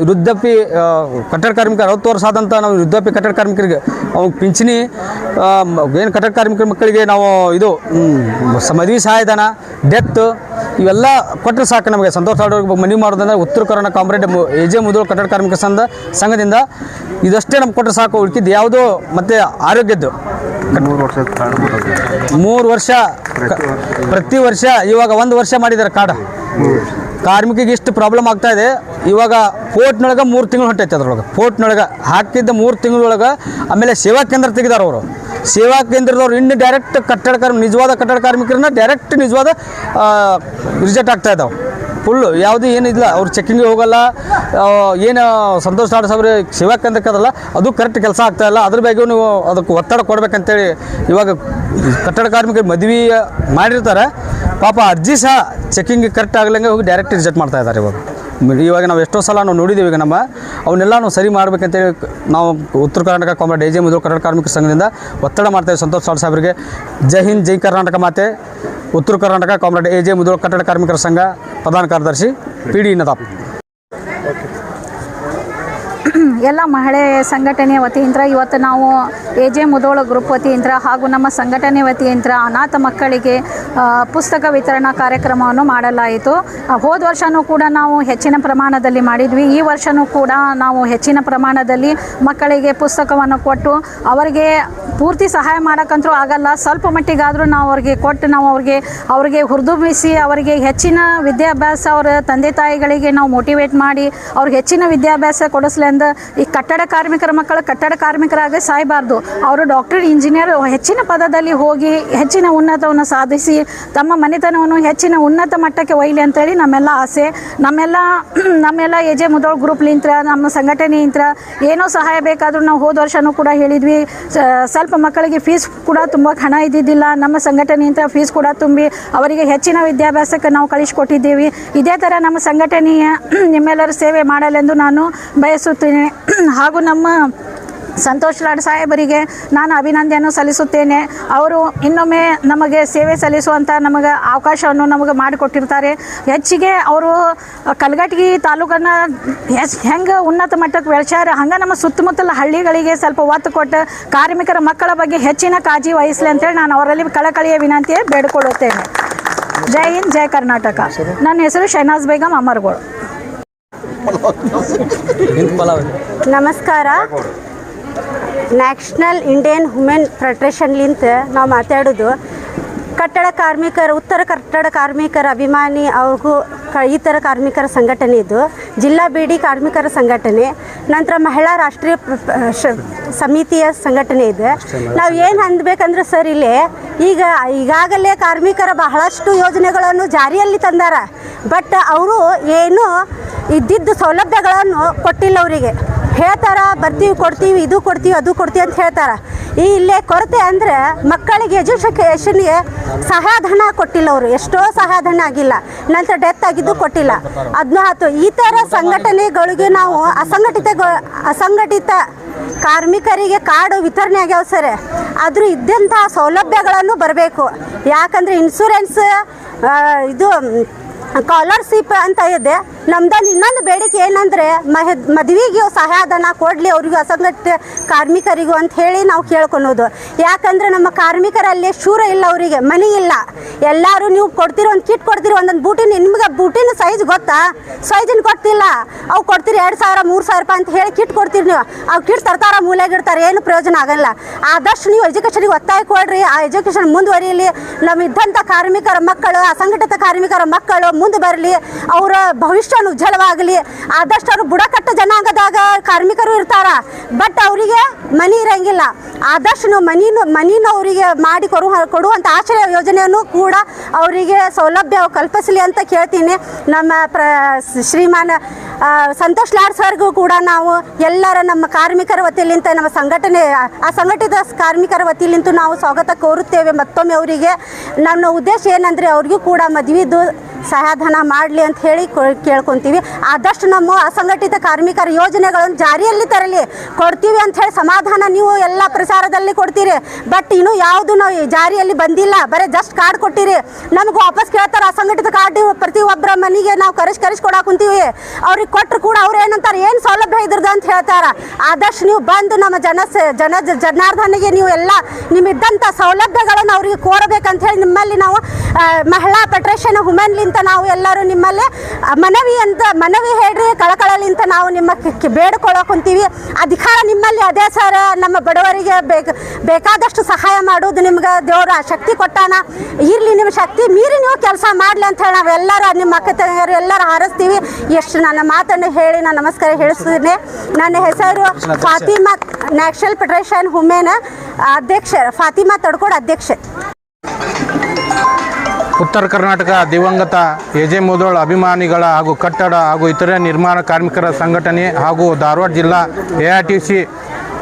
[SPEAKER 5] ವೃದ್ಧಾಪ್ಯ ಕಟ್ಟಡ ಕಾರ್ಮಿಕರು 60 ವರ್ಷ ಆದಂಥ ನಾವು ವೃದ್ಧಾಪ್ಯ ಕಟ್ಟಡ ಕಾರ್ಮಿಕರಿಗೆ ಅವ್ರಿಗೆ ಪಿಂಚಣಿ, ಏನು ಕಟ್ಟಡ ಕಾರ್ಮಿಕರ ಮಕ್ಕಳಿಗೆ ನಾವು ಇದು ಮದುವೆ ಸಹಾಯಧನ, ಡೆತ್ ಇವೆಲ್ಲ ಕೊಟ್ಟರೆ ಸಾಕು ನಮಗೆ. ಸಂತೋಷ್ ಲಾಡ್ ಅವ್ರಿಗೆ ಮನವಿ ಮಾಡೋದಂದ್ರೆ ಉತ್ತರ ಕರ್ನಾಟಕ ಕಾಮ್ರೇಡ್ AJ ಮುದೋಳ್ ಕಟ್ಟಡ ಕಾರ್ಮಿಕ ಸಂಘದಿಂದ ಇದಷ್ಟೇ ನಮ್ಗೆ ಕೊಟ್ಟರೆ ಸಾಕು. ಉಳ್ಕಿದ್ದು ಯಾವುದೋ ಮತ್ತು ಆರೋಗ್ಯದ್ದು 3 ವರ್ಷ ಪ್ರತಿ ವರ್ಷ. ಇವಾಗ 1 ವರ್ಷ ಮಾಡಿದ್ದಾರೆ ಕಾರ್ಡ್. ಕಾರ್ಮಿಕಿಗೆ ಇಷ್ಟು ಪ್ರಾಬ್ಲಮ್ ಆಗ್ತಾ ಇದೆ. ಇವಾಗ ಪೋರ್ಟ್ನೊಳಗೆ 3 ತಿಂಗಳು ಹೊಂಟೈತೆ. ಅದ್ರೊಳಗೆ ಪೋರ್ಟ್ನೊಳಗೆ ಹಾಕಿದ್ದ 3 ತಿಂಗಳೊಳಗೆ ಆಮೇಲೆ ಸೇವಾ ಕೇಂದ್ರ ತೆಗೆದಾರೆ ಅವರು. ಸೇವಾ ಕೇಂದ್ರದವ್ರು ಇನ್ನು ಡೈರೆಕ್ಟ್ ನಿಜವಾದ ಕಟ್ಟಡ ಕಾರ್ಮಿಕರನ್ನ ಡೈರೆಕ್ಟ್ ನಿಜವಾದ ರಿಜೆಕ್ಟ್ ಆಗ್ತಾ ಇದ್ದಾವೆ. ಫುಲ್ಲು ಯಾವುದು ಏನಿಲ್ಲ, ಅವ್ರು ಚೆಕ್ಕಿಂಗ್ಗೆ ಹೋಗಲ್ಲ. ಏನು ಸಂತೋಷ್ ಲಾಡ್ ಸಾಹೇಬ್ರೆ ಸೇವಾ ಕೇಂದ್ರಕ್ಕೆ ಅದಲ್ಲ, ಅದು ಕರೆಕ್ಟ್ ಕೆಲಸ ಆಗ್ತಾಯಿಲ್ಲ. ಅದ್ರ ಬಗ್ಗೆ ನೀವು ಅದಕ್ಕೆ ಒತ್ತಡ ಕೊಡ್ಬೇಕಂತೇಳಿ ಇವಾಗ ಕಟ್ಟಡ ಕಾರ್ಮಿಕರು ಮದುವೆ ಮಾಡಿರ್ತಾರೆ ಪಾಪ, ಅರ್ಜಿ ಸಹ ಚೆಕ್ಕಿಂಗ್ ಕರೆಕ್ಟ್ ಆಗಲಂಗೆ ಹೋಗಿ ಡೈರೆಕ್ಟ್ ರಿಜೆಕ್ಟ್ ಮಾಡ್ತಾ ಇದ್ದಾರೆ. ಇವಾಗ ನಾವು ಎಷ್ಟೋ ಸಲ ನಾವು ನೋಡಿದ್ದೀವಿ. ಈಗ ಅವನ್ನೆಲ್ಲ ನಾವು ಸರಿ ಮಾಡಬೇಕಂತೇಳಿ ನಾವು ಉತ್ತರ ಕರ್ನಾಟಕ ಕಾಮ್ರೇಡ್ AJ ಮುದೋಳ್ ಕಟ್ಟಡ ಕಾರ್ಮಿಕ ಸಂಘದಿಂದ ಒತ್ತಡ ಮಾಡ್ತಾಯಿದ್ದೀವಿ ಸಂತೋಷ್ ಲಾಡ್ ಸಾಹೇಬ್ರಿಗೆ. ಜೈ ಹಿಂದ್, ಜೈ ಕರ್ನಾಟಕ ಮಾತೆ. ಉತ್ತರ ಕರ್ನಾಟಕ ಕಾಮ್ರೇಡ್ AJ ಮುದೋಳ್ ಕಟ್ಟಡ ಕಾರ್ಮಿಕರ ಸಂಘ ಪ್ರಧಾನ ಕಾರ್ಯದರ್ಶಿ PD ನದಾಪ್.
[SPEAKER 6] ಎಲ್ಲ ಮಹಿಳೆ ಸಂಘಟನೆಯ ವತಿಯಿಂದ ಇವತ್ತು ನಾವು AJ ಮುದೋಳ ಗ್ರೂಪ್ ವತಿಯಿಂದ ಹಾಗೂ ನಮ್ಮ ಸಂಘಟನೆ ವತಿಯಿಂದ ಅನಾಥ ಮಕ್ಕಳಿಗೆ ಪುಸ್ತಕ ವಿತರಣಾ ಕಾರ್ಯಕ್ರಮವನ್ನು ಮಾಡಲಾಯಿತು. ಹೋದ ವರ್ಷವೂ ಕೂಡ ನಾವು ಹೆಚ್ಚಿನ ಪ್ರಮಾಣದಲ್ಲಿ ಮಾಡಿದ್ವಿ. ಈ ವರ್ಷವೂ ಕೂಡ ನಾವು ಹೆಚ್ಚಿನ ಪ್ರಮಾಣದಲ್ಲಿ ಮಕ್ಕಳಿಗೆ ಪುಸ್ತಕವನ್ನು ಕೊಟ್ಟು ಅವರಿಗೆ ಪೂರ್ತಿ ಸಹಾಯ ಮಾಡೋಕ್ಕಂತೂ ಆಗಲ್ಲ, ಸ್ವಲ್ಪ ಮಟ್ಟಿಗಾದರೂ ನಾವು ಅವ್ರಿಗೆ ಕೊಟ್ಟು ನಾವು ಅವ್ರಿಗೆ ಹುರಿದುಂಬಿಸಿ ಅವರಿಗೆ ಹೆಚ್ಚಿನ ವಿದ್ಯಾಭ್ಯಾಸ, ಅವರ ತಂದೆ ತಾಯಿಗಳಿಗೆ ನಾವು ಮೋಟಿವೇಟ್ ಮಾಡಿ ಅವ್ರಿಗೆ ಹೆಚ್ಚಿನ ವಿದ್ಯಾಭ್ಯಾಸ ಕೊಡಿಸ್ಲೆಂದ ಈ ಕಟ್ಟಡ ಕಾರ್ಮಿಕರ ಮಕ್ಕಳು ಕಟ್ಟಡ ಕಾರ್ಮಿಕರಾಗಿ ಸಾಯಬಾರ್ದು. ಅವರು ಡಾಕ್ಟರ್, ಇಂಜಿನಿಯರ್ ಹೆಚ್ಚಿನ ಪದದಲ್ಲಿ ಹೋಗಿ ಹೆಚ್ಚಿನ ಉನ್ನತವನ್ನು ಸಾಧಿಸಿ ತಮ್ಮ ಮನೆತನವನ್ನು ಹೆಚ್ಚಿನ ಉನ್ನತ ಮಟ್ಟಕ್ಕೆ ಒಯ್ಯಲಿ ಅಂತೇಳಿ ನಮ್ಮೆಲ್ಲ ಆಸೆ. ನಮ್ಮೆಲ್ಲ AJ ಮುದೋಳ್ ಗ್ರೂಪ್ಲಿಂತ್ರ ನಮ್ಮ ಸಂಘಟನೆಯಿಂದ ಏನೋ ಸಹಾಯ ಬೇಕಾದರೂ ನಾವು ಹೋದ ವರ್ಷವೂ ಕೂಡ ಹೇಳಿದ್ವಿ. ಸ್ವಲ್ಪ ಮಕ್ಕಳಿಗೆ ಫೀಸ್ ಕೂಡ ತುಂಬ ಹಣ ಇದ್ದಿದ್ದಿಲ್ಲ. ನಮ್ಮ ಸಂಘಟನೆಯಿಂದ ಫೀಸ್ ಕೂಡ ತುಂಬಿ ಅವರಿಗೆ ಹೆಚ್ಚಿನ ವಿದ್ಯಾಭ್ಯಾಸಕ್ಕೆ ನಾವು ಕಳಿಸಿಕೊಟ್ಟಿದ್ದೀವಿ. ಇದೇ ಥರ ನಮ್ಮ ಸಂಘಟನೆಯ ನಿಮ್ಮೆಲ್ಲರ ಸೇವೆ ಮಾಡಲೆಂದು ನಾನು ಬಯಸುತ್ತೇನೆ. ಹಾಗೂ ನಮ್ಮ ಸಂತೋಷ್ ಲಾಡ್ ಸಾಹೇಬರಿಗೆ ನಾನು ಅಭಿನಂದನೆಯನ್ನು ಸಲ್ಲಿಸುತ್ತೇನೆ. ಅವರು ಇನ್ನೊಮ್ಮೆ ನಮಗೆ ಸೇವೆ ಸಲ್ಲಿಸುವಂಥ ನಮಗೆ ಅವಕಾಶವನ್ನು ನಮಗೆ ಮಾಡಿಕೊಟ್ಟಿರ್ತಾರೆ. ಹೆಚ್ಚಿಗೆ ಅವರು ಕಲ್ಗಟ್ಟಿ ತಾಲೂಕನ್ನು ಹೆಂಗೆ ಉನ್ನತ ಮಟ್ಟಕ್ಕೆ ಬೆಳೆಸ್ಯಾರ ಹಂಗೆ ನಮ್ಮ ಸುತ್ತಮುತ್ತಲ ಹಳ್ಳಿಗಳಿಗೆ ಸ್ವಲ್ಪ ಒತ್ತು ಕೊಟ್ಟು ಕಾರ್ಮಿಕರ ಮಕ್ಕಳ ಬಗ್ಗೆ ಹೆಚ್ಚಿನ ಕಾಳಜಿ ವಹಿಸಲಿ ಅಂತೇಳಿ ನಾನು ಅವರಲ್ಲಿ ಕಳಕಳಿಯ ವಿನಂತಿ ಬೇಡಿಕೊಳ್ಳುತ್ತೇನೆ. ಜೈ ಹಿಂದ್, ಜೈ ಕರ್ನಾಟಕ. ನನ್ನ ಹೆಸರು ಶಹನಾಜ್ ಬೇಗಂ ಅಮರ್ಗೋಳ್.
[SPEAKER 7] ನಮಸ್ಕಾರ. ನ್ಯಾಷನಲ್ ಇಂಡಿಯನ್ ವುಮೆನ್ ಫೆಡರೇಷನ್ಲಿಂತ ನಾವು ಮಾತಾಡೋದು ಕಟ್ಟಡ ಕಾರ್ಮಿಕರ ಉತ್ತರ ಕಟ್ಟಡ ಕಾರ್ಮಿಕರ ಅಭಿಮಾನಿ ಅವ್ರಿಗೂ ಈ ಥರ ಕಾರ್ಮಿಕರ ಸಂಘಟನೆ ಇದು ಜಿಲ್ಲಾ ಬೀಡಿ ಕಾರ್ಮಿಕರ ಸಂಘಟನೆ, ನಂತರ ಮಹಿಳಾ ರಾಷ್ಟ್ರೀಯ ಸಮಿತಿಯ ಸಂಘಟನೆ ಇದೆ. ನಾವು ಏನು ಅಂದ್ಬೇಕಂದ್ರೆ ಸರ್, ಇಲ್ಲಿ ಈಗಾಗಲೇ ಕಾರ್ಮಿಕರ ಬಹಳಷ್ಟು ಯೋಜನೆಗಳನ್ನು ಜಾರಿಯಲ್ಲಿ ತಂದಾರ. ಬಟ್ ಅವರು ಏನು ಇದ್ದಿದ್ದು ಸೌಲಭ್ಯಗಳನ್ನು ಕೊಟ್ಟಿಲ್ಲ. ಅವರಿಗೆ ಹೇಳ್ತಾರ ಬರ್ತೀವಿ ಕೊಡ್ತೀವಿ ಇದು ಕೊಡ್ತೀವಿ ಅದು ಕೊಡ್ತೀವಿ ಅಂತ ಹೇಳ್ತಾರೆ. ಇಲ್ಲೇ ಕೊರತೆ ಅಂದರೆ ಮಕ್ಕಳಿಗೆ ಎಜುಕೇಷನ್ಗೆ ಸಹಾಯಧನ ಕೊಟ್ಟಿಲ್ಲ. ಅವರು ಎಷ್ಟೋ ಸಹಾಯಧನ ಆಗಿಲ್ಲ, ನಂತರ ಡೆತ್ ಆಗಿದ್ದು ಕೊಟ್ಟಿಲ್ಲ. ಅದನ್ನ ಆಯ್ತು. ಈ ಥರ ಸಂಘಟನೆಗಳಿಗೆ ನಾವು ಅಸಂಘಟಿತ ಕಾರ್ಮಿಕರಿಗೆ ಕಾರ್ಡು ವಿತರಣೆ ಆಗ್ಯಾವ ಸರ್. ಆದರೂ ಇದ್ದಂಥ ಸೌಲಭ್ಯಗಳನ್ನು ಬರಬೇಕು. ಯಾಕಂದರೆ ಇನ್ಶೂರೆನ್ಸ್ ಇದು ಸ್ಕಾಲರ್ಶಿಪ್ ಅಂತ ಇದೆ. ನಮ್ದೊಂದು ಇನ್ನೊಂದು ಬೇಡಿಕೆ ಏನಂದರೆ ಮದುವೆಗೆ ಸಹಾಯಧನ ಕೊಡಲಿ ಅವರಿಗೂ ಅಸಂಘಟಿತ ಕಾರ್ಮಿಕರಿಗೂ ಅಂತ ಹೇಳಿ ನಾವು ಕೇಳ್ಕೊಳೋದು. ಯಾಕಂದರೆ ನಮ್ಮ ಕಾರ್ಮಿಕರಲ್ಲಿ ಶೂರ ಇಲ್ಲ, ಅವರಿಗೆ ಮನಿ ಇಲ್ಲ. ಎಲ್ಲರೂ ನೀವು ಕೊಡ್ತೀರಿ, ಒಂದು ಕಿಟ್ ಕೊಡ್ತೀರಿ, ಒಂದೊಂದು ಬೂಟಿನ, ನಿಮ್ಗೆ ಬೂಟಿನ ಸೈಜ್ ಗೊತ್ತಾ? ಸೈಜಿನ ಕೊಡ್ತಿಲ್ಲ. ಅವು ಕೊಡ್ತೀರಿ 2,000 3,000 ರೂಪಾಯಿ ಅಂತ ಹೇಳಿ ಕಿಟ್ ಕೊಡ್ತೀರಿ. ನೀವು ಅವು ಕಿಟ್ ತರ್ತಾರ ಮೂಲೆಗಿಡ್ತಾರೆ, ಏನು ಪ್ರಯೋಜನ ಆಗಲ್ಲ. ಆದಷ್ಟು ನೀವು ಎಜುಕೇಷನ್ಗೆ ಒತ್ತಾಯ ಕೊಡ್ರಿ. ಆ ಎಜುಕೇಷನ್ ಮುಂದುವರಿಯಲಿ. ನಮ್ಮ ಇದ್ದಂಥ ಕಾರ್ಮಿಕರ ಮಕ್ಕಳು, ಅಸಂಘಟಿತ ಕಾರ್ಮಿಕರ ಮಕ್ಕಳು ಮುಂದೆ ಬರಲಿ, ಅವರ ಭವಿಷ್ಯ ಉಜ್ವಲವಾಗಲಿ. ಆದಷ್ಟು ಅವರು ಬುಡಕಟ್ಟು ಜನಾಂಗದಾಗ ಕಾರ್ಮಿಕರು ಇರ್ತಾರ, ಬಟ್ ಅವರಿಗೆ ಮನಿ ಇರಂಗಿಲ್ಲ. ಆದಷ್ಟು ನಾವು ಮನಿನ ಅವರಿಗೆ ಮಾಡಿ ಕೊಡುವಂಥ ಆಶ್ರಯ ಯೋಜನೆಯನ್ನು ಕೂಡ ಅವರಿಗೆ ಸೌಲಭ್ಯ ಕಲ್ಪಿಸಲಿ ಅಂತ ಕೇಳ್ತೀನಿ. ನಮ್ಮ ಶ್ರೀಮಾನ್ ಸಂತೋಷ್ ಲಾಡ್ ಸರ್ಗೂ ಕೂಡ ನಾವು ಎಲ್ಲರ ನಮ್ಮ ಕಾರ್ಮಿಕರ ವತಿಯಲ್ಲಿಂತ ನಮ್ಮ ಸಂಘಟನೆ ಅಸಂಘಟಿತ ಕಾರ್ಮಿಕರ ವತಿಯಲ್ಲಿಂತೂ ನಾವು ಸ್ವಾಗತ ಕೋರುತ್ತೇವೆ. ಮತ್ತೊಮ್ಮೆ ಅವರಿಗೆ ನನ್ನ ಉದ್ದೇಶ ಏನಂದರೆ ಅವ್ರಿಗೂ ಕೂಡ ಮದುವೆದು ಸಹಾಯಧನ ಮಾಡಲಿ ಅಂತ ಹೇಳಿ ಕೇಳ್ಕೊತೀವಿ. ಆದಷ್ಟು ನಮ್ಮ ಅಸಂಘಟಿತ ಕಾರ್ಮಿಕರ ಯೋಜನೆಗಳನ್ನು ಜಾರಿಯಲ್ಲಿ ತರಲಿ. ಕೊಡ್ತೀವಿ ಅಂತ ಹೇಳಿ ಸಮಾಧಾನ ನೀವು ಎಲ್ಲ ಪ್ರಚಾರದಲ್ಲಿ ಕೊಡ್ತೀರಿ, ಬಟ್ ಇನ್ನೂ ಯಾವುದು ನಾವು ಜಾರಿಯಲ್ಲಿ ಬಂದಿಲ್ಲ. ಬರೀ ಜಸ್ಟ್ ಕಾರ್ಡ್ ಕೊಟ್ಟಿರಿ, ನಮ್ಗೆ ವಾಪಸ್ ಕೇಳ್ತಾರೆ. ಅಸಂಘಟಿತ ಕಾರ್ಡ್ ಪ್ರತಿಯೊಬ್ಬರ ಮನೆಗೆ ನಾವು ಕರೆಸಿ ಕೊಡಾಕುಂತೀವಿ. ಅವ್ರಿಗೆ ಕೊಟ್ಟರು ಕೂಡ ಅವ್ರು ಏನಂತಾರೆ, ಏನು ಸೌಲಭ್ಯ ಇದ್ರದ್ದು ಅಂತ ಹೇಳ್ತಾರೆ. ಆದಷ್ಟು ನೀವು ಬಂದು ನಮ್ಮ ಜನಾರ್ದನಿಗೆ ನೀವು ಎಲ್ಲ ನಿಮ್ಮಿದ್ದಂಥ ಸೌಲಭ್ಯಗಳನ್ನು ಅವ್ರಿಗೆ ಕೋರಬೇಕಂತ ಹೇಳಿ ನಿಮ್ಮಲ್ಲಿ ನಾವು ಮಹಿಳಾ ಫೆಡರೇಷನ್ ವುಮೆನ್ಲಿಂತ ನಾವು ಎಲ್ಲರೂ ನಿಮ್ಮಲ್ಲಿ ಮನವಿ ಹೇಳ್ರಿ, ಕಳಕಳಲಿಂತ ನಾವು ನಿಮ್ಮ ಬೇಡ್ಕೊಳ್ಳೋಕುಂತೀವಿ. ಅಧಿಕಾರ ನಿಮ್ಮಲ್ಲಿ ಅದೇ ಸರ್. ನಮ್ಮ ಬಡವರಿಗೆ ಬೇಕಾದಷ್ಟು ಸಹಾಯ ಮಾಡೋದು ನಿಮ್ಗೆ ದೇವರ ಶಕ್ತಿ ಕೊಟ್ಟಾನ. ಇರಲಿ, ನಿಮ್ಮ ಶಕ್ತಿ ಮೀರಿ ನೀವು ಕೆಲಸ ಮಾಡಲಿ ಅಂತ ಹೇಳಿ ನಾವೆಲ್ಲರೂ ನಿಮ್ಮ ಅಕ್ಕ ತಂಗಿಯರು ಎಲ್ಲರೂ ಹಾರೈಸ್ತೀವಿ. ಎಷ್ಟು ನನ್ನ ಮಾತನ್ನು ಹೇಳಿ ನಾನು ನಮಸ್ಕಾರ ಹೇಳಿಸ್ತೀನಿ. ನನ್ನ ಹೆಸರು ಫಾತಿಮಾ, ನ್ಯಾಷನಲ್ ಫೆಡರೇಷನ್ ವುಮೆನ್ ಅಧ್ಯಕ್ಷ ಫಾತಿಮಾ ತಡ್ಕೋಡ್ ಅಧ್ಯಕ್ಷೆ.
[SPEAKER 8] ಉತ್ತರ ಕರ್ನಾಟಕ ದಿವಂಗತ ಎಜೆ ಮುದೋಳ್ ಅಭಿಮಾನಿಗಳ ಹಾಗೂ ಕಟ್ಟಡ ಹಾಗೂ ಇತರೆ ನಿರ್ಮಾಣ ಕಾರ್ಮಿಕರ ಸಂಘಟನೆ ಹಾಗೂ ಧಾರವಾಡ ಜಿಲ್ಲಾ AITC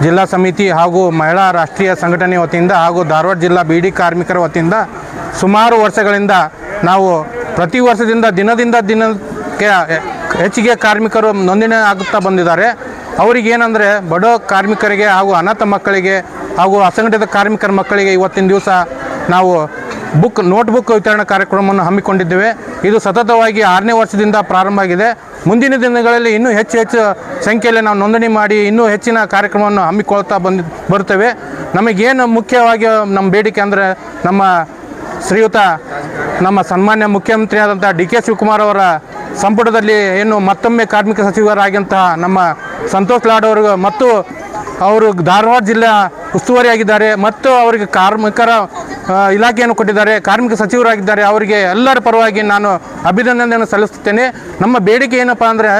[SPEAKER 8] ಜಿಲ್ಲಾ ಸಮಿತಿ ಹಾಗೂ ಮಹಿಳಾ ರಾಷ್ಟ್ರೀಯ ಸಂಘಟನೆ ವತಿಯಿಂದ ಹಾಗೂ ಧಾರವಾಡ ಜಿಲ್ಲಾ ಬೀಡಿ ಕಾರ್ಮಿಕರ ವತಿಯಿಂದ ಸುಮಾರು ವರ್ಷಗಳಿಂದ ನಾವು ಪ್ರತಿ ವರ್ಷದಿಂದ ದಿನಕ್ಕೆ ಹೆಚ್ಚಿಗೆ ಕಾರ್ಮಿಕರು ನೋಂದಣಿ ಆಗುತ್ತಾ ಬಂದಿದ್ದಾರೆ. ಅವರಿಗೇನೆಂದರೆ ಬಡ ಕಾರ್ಮಿಕರಿಗೆ ಹಾಗೂ ಅನಾಥ ಮಕ್ಕಳಿಗೆ ಹಾಗೂ ಅಸಂಘಟಿತ ಕಾರ್ಮಿಕರ ಮಕ್ಕಳಿಗೆ ಇವತ್ತಿನ ದಿವಸ ನಾವು ನೋಟ್ಬುಕ್ ವಿತರಣಾ ಕಾರ್ಯಕ್ರಮವನ್ನು ಹಮ್ಮಿಕೊಂಡಿದ್ದೇವೆ. ಇದು ಸತತವಾಗಿ 6ನೇ ವರ್ಷದಿಂದ ಪ್ರಾರಂಭ ಆಗಿದೆ. ಮುಂದಿನ ದಿನಗಳಲ್ಲಿ ಇನ್ನೂ ಹೆಚ್ಚು ಸಂಖ್ಯೆಯಲ್ಲಿ ನಾವು ನೋಂದಣಿ ಮಾಡಿ ಇನ್ನೂ ಹೆಚ್ಚಿನ ಕಾರ್ಯಕ್ರಮವನ್ನು ಹಮ್ಮಿಕೊಳ್ತಾ ಬರುತ್ತೇವೆ. ನಮಗೇನು ಮುಖ್ಯವಾಗಿ ನಮ್ಮ ಬೇಡಿಕೆ ಅಂದರೆ ಶ್ರೀಯುತ ನಮ್ಮ ಸನ್ಮಾನ್ಯ ಮುಖ್ಯಮಂತ್ರಿಯಾದಂಥ DK ಶಿವಕುಮಾರ್ ಅವರ ಸಂಪುಟದಲ್ಲಿ ಏನು ಮತ್ತೊಮ್ಮೆ ಕಾರ್ಮಿಕ ಸಚಿವರಾಗಿಂತಹ ನಮ್ಮ ಸಂತೋಷ್ ಲಾಡ್ ಅವರಿಗೆ ಮತ್ತು ಅವರು ಧಾರವಾಡ ಜಿಲ್ಲೆ ಉಸ್ತುವಾರಿಯಾಗಿದ್ದಾರೆ ಮತ್ತು ಅವರಿಗೆ ಕಾರ್ಮಿಕರ ಇಲಾಖೆಯನ್ನು ಕೊಟ್ಟಿದ್ದಾರೆ, ಕಾರ್ಮಿಕ ಸಚಿವರಾಗಿದ್ದಾರೆ. ಅವರಿಗೆ ಎಲ್ಲರ ಪರವಾಗಿ ನಾನು ಅಭಿನಂದನೆಯನ್ನು ಸಲ್ಲಿಸುತ್ತೇನೆ. ನಮ್ಮ ಬೇಡಿಕೆ ಏನಪ್ಪ ಅಂದರೆ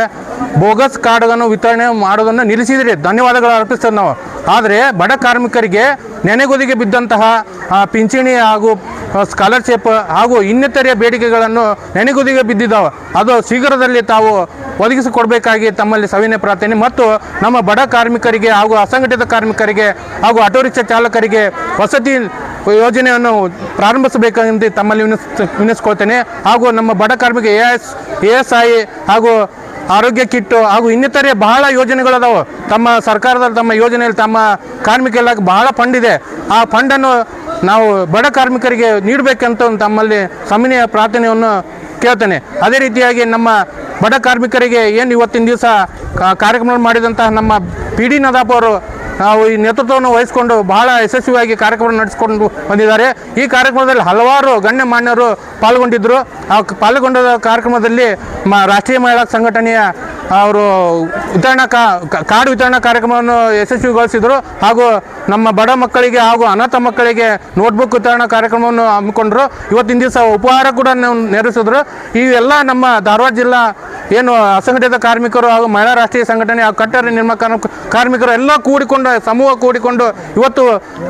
[SPEAKER 8] ಬೋಗಸ್ ಕಾರ್ಡ್ಗಳನ್ನು ವಿತರಣೆ ಮಾಡೋದನ್ನು ನಿಲ್ಲಿಸಿದರೆ ಧನ್ಯವಾದಗಳು ಅರ್ಪಿಸ್ತೇವೆ ನಾವು. ಆದರೆ ಬಡ ಕಾರ್ಮಿಕರಿಗೆ ನೆನೆಗುದಿಗೆ ಬಿದ್ದಂತಹ ಪಿಂಚಣಿ ಹಾಗೂ ಸ್ಕಾಲರ್ಶಿಪ್ ಹಾಗೂ ಇನ್ನಿತರೆ ಬೇಡಿಕೆಗಳನ್ನು ನೆನೆಗುದಿಗೆ ಬಿದ್ದಿದ್ದಾವೆ. ಅದು ಶೀಘ್ರದಲ್ಲಿ ತಾವು ಒದಗಿಸಿಕೊಡಬೇಕಾಗಿ ತಮ್ಮಲ್ಲಿ ಸವಿನಯ ಪ್ರಾರ್ಥನೆ. ಮತ್ತು ನಮ್ಮ ಬಡ ಕಾರ್ಮಿಕರಿಗೆ ಹಾಗೂ ಅಸಂಘಟಿತ ಕಾರ್ಮಿಕರಿಗೆ ಹಾಗೂ ಆಟೋ ರಿಕ್ಷಾ ಚಾಲಕರಿಗೆ ವಸತಿ ಯೋಜನೆಯನ್ನು ಪ್ರಾರಂಭಿಸಬೇಕೆಂದು ತಮ್ಮಲ್ಲಿ ವಿನಿಸ್ಕೊಳ್ತೇನೆ. ಹಾಗೂ ನಮ್ಮ ಬಡ ಕಾರ್ಮಿಕ ASI ಹಾಗೂ ಆರೋಗ್ಯ ಕಿಟ್ಟು ಹಾಗೂ ಇನ್ನಿತರೆ ಬಹಳ ಯೋಜನೆಗಳದಾವೆ. ತಮ್ಮ ಸರ್ಕಾರದಲ್ಲಿ ತಮ್ಮ ಯೋಜನೆಯಲ್ಲಿ ತಮ್ಮ ಕಾರ್ಮಿಕ ಇಲಾಖೆ ಬಹಳ ಫಂಡ್ ಇದೆ. ಆ ಫಂಡನ್ನು ನಾವು ಬಡ ಕಾರ್ಮಿಕರಿಗೆ ನೀಡಬೇಕಂತ ತಮ್ಮಲ್ಲಿ ಸವಿನಯ ಪ್ರಾರ್ಥನೆಯನ್ನು ಕೇಳ್ತೇನೆ. ಅದೇ ರೀತಿಯಾಗಿ ನಮ್ಮ ಬಡ ಕಾರ್ಮಿಕರಿಗೆ ಏನು ಇವತ್ತಿನ ದಿವಸ ಕಾರ್ಯಕ್ರಮ ಮಾಡಿದಂತಹ ನಮ್ಮ PD ನದಾಪ್ ಅವರು ನಾವು ಈ ನೇತೃತ್ವವನ್ನು ವಹಿಸಿಕೊಂಡು ಬಹಳ ಯಶಸ್ವಿಯಾಗಿ ಕಾರ್ಯಕ್ರಮ ನಡೆಸಿಕೊಂಡು ಬಂದಿದ್ದಾರೆ. ಈ ಕಾರ್ಯಕ್ರಮದಲ್ಲಿ ಹಲವಾರು ಗಣ್ಯಮಾನ್ಯರು ಪಾಲ್ಗೊಂಡಿದ್ದರು. ಆ ಪಾಲ್ಗೊಂಡ ಕಾರ್ಯಕ್ರಮದಲ್ಲಿ ರಾಷ್ಟ್ರೀಯ ಮಹಿಳಾ ಸಂಘಟನೆಯ ಅವರು ಕಾರ್ಡ್ ವಿತರಣಾ ಕಾರ್ಯಕ್ರಮವನ್ನು ಯಶಸ್ವಿಗೊಳಿಸಿದರು ಹಾಗೂ ನಮ್ಮ ಬಡ ಮಕ್ಕಳಿಗೆ ಹಾಗೂ ಅನಾಥ ಮಕ್ಕಳಿಗೆ ನೋಟ್ಬುಕ್ ವಿತರಣಾ ಕಾರ್ಯಕ್ರಮವನ್ನು ಹಮ್ಮಿಕೊಂಡ್ರು. ಇವತ್ತಿನ ದಿವಸ ಉಪಹಾರ ಕೂಡ ನೆರವೇರಿಸಿದ್ರು. ಇವೆಲ್ಲ ನಮ್ಮ ಧಾರವಾಡ ಜಿಲ್ಲಾ ಏನು ಅಸಂಘಟಿತ ಕಾರ್ಮಿಕರು ಹಾಗೂ ಮಹಿಳಾ ರಾಷ್ಟ್ರೀಯ ಸಂಘಟನೆ ಹಾಗೂ ಕಟ್ಟಡ ನಿರ್ಮಾಣ ಕಾರ್ಮಿಕರು ಎಲ್ಲ ಸಮೂಹ ಕೂಡಿಕೊಂಡು ಇವತ್ತು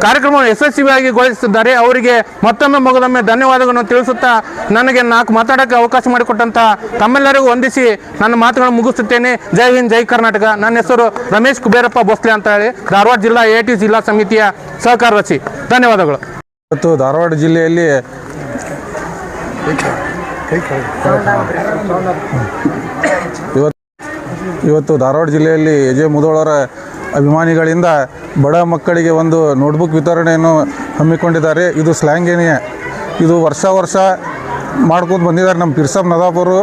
[SPEAKER 8] ಕಾರ್ಯಕ್ರಮವನ್ನು ಯಶಸ್ವಿಯಾಗಿ ಗೊಳಿಸಿದ್ದಾರೆ. ಅವರಿಗೆ ಮತ್ತೊಮ್ಮೆ ಮಗದೊಮ್ಮೆ ಧನ್ಯವಾದಗಳನ್ನು ತಿಳಿಸುತ್ತಾ ನನಗೆ 4 ಮಾತಾಡೋಕ್ಕೆ ಅವಕಾಶ ಮಾಡಿಕೊಟ್ಟಂತಹ ತಮ್ಮೆಲ್ಲರಿಗೂ ವಂದಿಸಿ ನನ್ನ ಮಾತುಗಳನ್ನು ಮುಗಿಸುತ್ತೇನೆ. ಜೈ ಹಿಂದ್, ಜೈ ಕರ್ನಾಟಕ. ನನ್ನ ಹೆಸರು ರಮೇಶ್ ಕುಬೇರಪ್ಪ ಭೋಸ್ಲೆ ಅಂತ ಹೇಳಿ, ಧಾರವಾಡ ಜಿಲ್ಲಾ AIT ಜಿಲ್ಲಾ ಸಮಿತಿಯ ಸಹಕಾರದರ್ಶಿ. ಧನ್ಯವಾದಗಳು.
[SPEAKER 5] ಇವತ್ತು ಧಾರವಾಡ ಜಿಲ್ಲೆಯಲ್ಲಿ ಇವತ್ತು ಧಾರವಾಡ ಜಿಲ್ಲೆಯಲ್ಲಿ AJ ಮುಧೋಳರ ಅಭಿಮಾನಿಗಳಿಂದ ಬಡ ಮಕ್ಕಳಿಗೆ ಒಂದು ನೋಟ್ಬುಕ್ ವಿತರಣೆಯನ್ನು ಹಮ್ಮಿಕೊಂಡಿದ್ದಾರೆ. ಇದು ಶ್ಲಾಘನೀಯ. ಇದು ವರ್ಷ ಮಾಡ್ಕೊಂಡು ಬಂದಿದ್ದಾರೆ. ನಮ್ಮ ಪಿರ್ಸಾಬ್ ನದಾಬ್ ಅವರು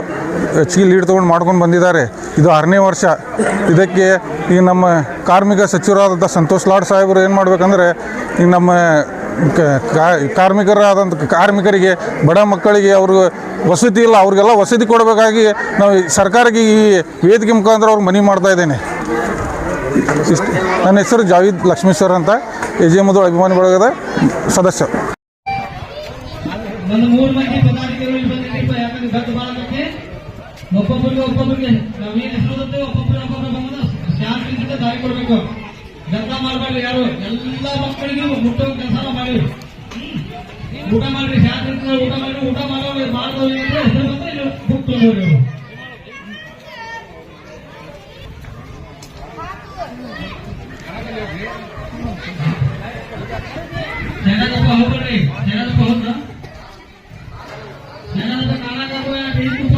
[SPEAKER 5] ಹೆಚ್ಚಿಗೆ ಲೀಡ್ ತೊಗೊಂಡು ಮಾಡ್ಕೊಂಡು ಬಂದಿದ್ದಾರೆ. ಇದು 6ನೇ ವರ್ಷ. ಇದಕ್ಕೆ ಈ ನಮ್ಮ ಕಾರ್ಮಿಕ ಸಚಿವರಾದಂಥ ಸಂತೋಷ್ ಲಾಡ್ ಸಾಹೇಬರು ಏನು ಮಾಡಬೇಕಂದ್ರೆ ಈ ನಮ್ಮ ಕಾರ್ಮಿಕರಿಗೆ ಬಡ ಮಕ್ಕಳಿಗೆ ಅವ್ರಿಗೆ ವಸತಿ ಇಲ್ಲ, ಅವ್ರಿಗೆಲ್ಲ ವಸತಿ ಕೊಡಬೇಕಾಗಿ ನಾವು ಸರ್ಕಾರಕ್ಕೆ ಈ ವೇದಿಕೆ ಮುಖಾಂತರ ಅವ್ರಿಗೆ ಮನವಿ ಮಾಡ್ತಾ ಇದ್ದೇನೆ. ನನ್ನ ಹೆಸರು ಜಾವೀದ್ ಲಕ್ಷ್ಮೇಶ್ವರ್ ಅಂತ, AJ ಮುಧೋಳ ಅಭಿಮಾನಿ ಬಳಗದ ಸದಸ್ಯ.
[SPEAKER 3] ಒಂದು 3 ಮಂದಿ ಪದಾಧಿಕಾರಿಗಳು ಇಲ್ಲಿ ಬಂದಿದ್ದೀವಿ. ಯಾಕಂದ್ರೆ ಗದ್ದು ಮಾಡೋದಕ್ಕೆ ಒಬ್ಬೊಬ್ಬರಿಗೆ ನಾವೇನು ಹೆಸರು ಒಬ್ಬೊಬ್ಬರು ಬಂದ ಶಾಂತಿಯಿಂದ ದಾರಿ ಕೊಡಬೇಕು. ಗದ್ದ ಮಾಡಬಾರ್ದು. ಯಾರು ಎಲ್ಲ ಮಕ್ಕಳಿಗೂ ಮುಟ್ಟೋ ಕೆಲಸ ಮಾಡಿ ಊಟ ಮಾಡ್ರಿ. ಶಾಂತಿಯಿಂದ ಊಟ ಮಾಡಿ. ಊಟ ಮಾಡೋರು ಮಾಡಿದವ್ರು ಹೆಸರು ಬಂದ್ರೆ ಇಲ್ಲಿ ಬುಕ್ ತಗೊಂಡ್ರಿ. ಜನದಪ್ಪ ಹೋಗ್ರಿ. ಜನದಪ್ಪ ಹೋದ್ರ ಜನದ ಕಾಣಾಗ ಊಟ